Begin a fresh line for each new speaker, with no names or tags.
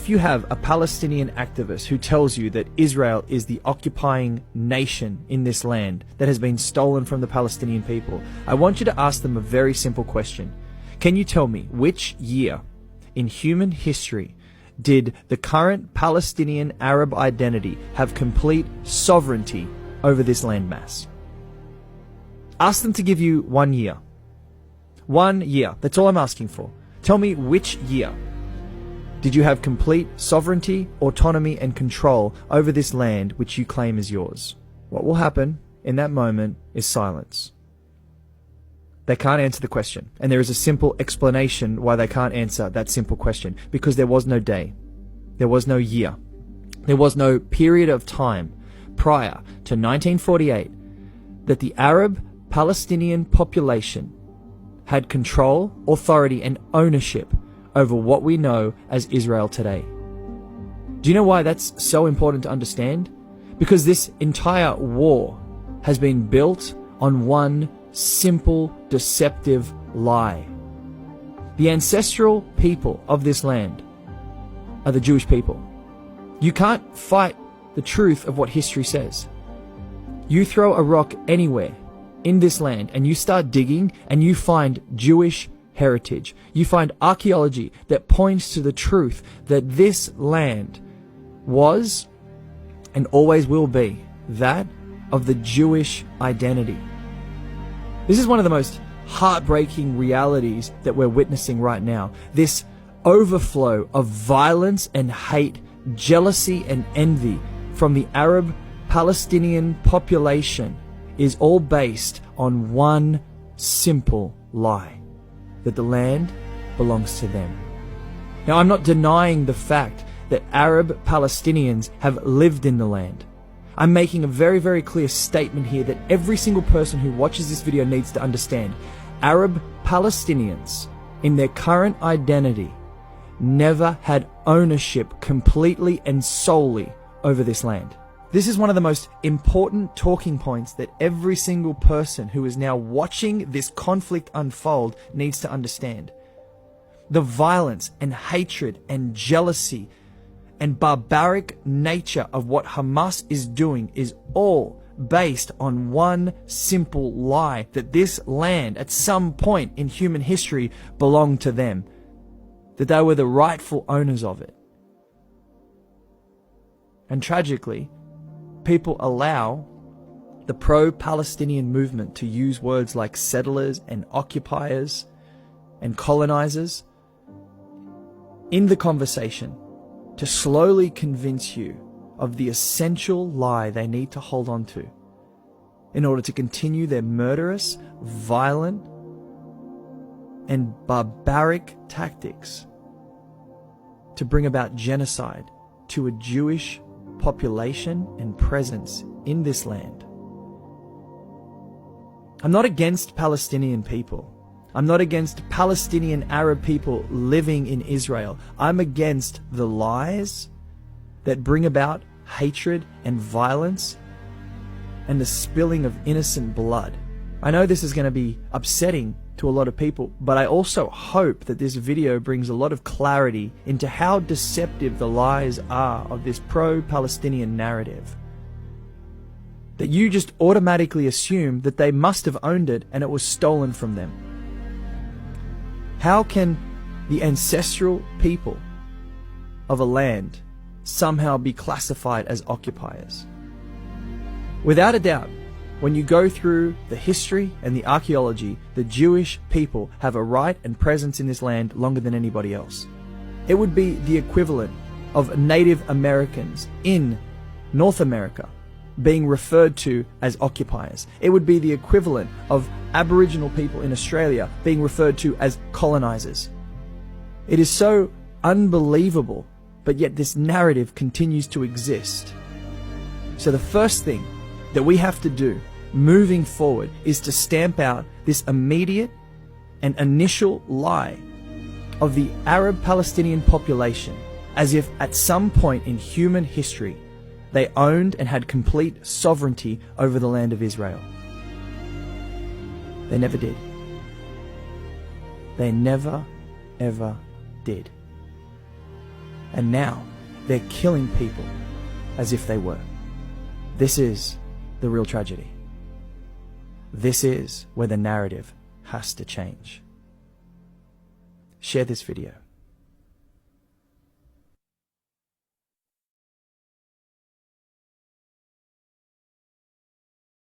If you have a Palestinian activist who tells you that Israel is the occupying nation in this land that has been stolen from the Palestinian people, I want you to ask them a very simple question. Can you tell me which year in human history did the current Palestinian Arab identity have complete sovereignty over this landmass? Ask them to give you 1 year. 1 year. That's all I'm asking for. Tell me which year did you have complete sovereignty, autonomy, and control over this land which you claim is yours? What will happen in that moment is silence. They can't answer the question. And there is a simple explanation why they can't answer that simple question. Because there was no day. There was no year. There was no period of time prior to 1948 that the Arab Palestinian population had control, authority, and ownership over what we know as Israel today. Do you know why that's so important to understand? Because this entire war has been built on one simple, deceptive lie. The ancestral people of this land are the Jewish people. You can't fight the truth of what history says. You throw a rock anywhere in this land and you start digging and you find Jewish heritage. You find archaeology that points to the truth that this land was and always will be that of the Jewish identity. This is one of the most heartbreaking realities that we're witnessing right now. This overflow of violence and hate, jealousy and envy from the Arab Palestinian population is all based on one simple lie: that the land belongs to them. Now, I'm not denying the fact that Arab Palestinians have lived in the land. I'm making a very, very clear statement here that every single person who watches this video needs to understand. Arab Palestinians, in their current identity, never had ownership completely and solely over this land. This is one of the most important talking points that every single person who is now watching this conflict unfold needs to understand. The violence and hatred and jealousy and barbaric nature of what Hamas is doing is all based on one simple lie: that this land at some point in human history belonged to them, that they were the rightful owners of it. And tragically, people allow the pro-Palestinian movement to use words like settlers and occupiers and colonizers in the conversation to slowly convince you of the essential lie they need to hold on to in order to continue their murderous, violent, and barbaric tactics to bring about genocide to a Jewish population and presence in this land. I'm not against Palestinian people. I'm not against Palestinian Arab people living in Israel. I'm against the lies that bring about hatred and violence and the spilling of innocent blood. I know this is going to be upsetting to a lot of people, but I also hope that this video brings a lot of clarity into how deceptive the lies are of this pro-Palestinian narrative. That you just automatically assume that they must have owned it and it was stolen from them. How can the ancestral people of a land somehow be classified as occupiers? Without a doubt, when you go through the history and the archaeology, the Jewish people have a right and presence in this land longer than anybody else. It would be the equivalent of Native Americans in North America being referred to as occupiers. It would be the equivalent of Aboriginal people in Australia being referred to as colonizers. It is so unbelievable, but yet this narrative continues to exist. So the first thing that we have to do moving forward is to stamp out this immediate and initial lie of the Arab Palestinian population as if at some point in human history they owned and had complete sovereignty over the land of Israel. They never did. They never, ever did. And now they're killing people as if they were. This is the real tragedy. This is where the narrative has to change. Share this video.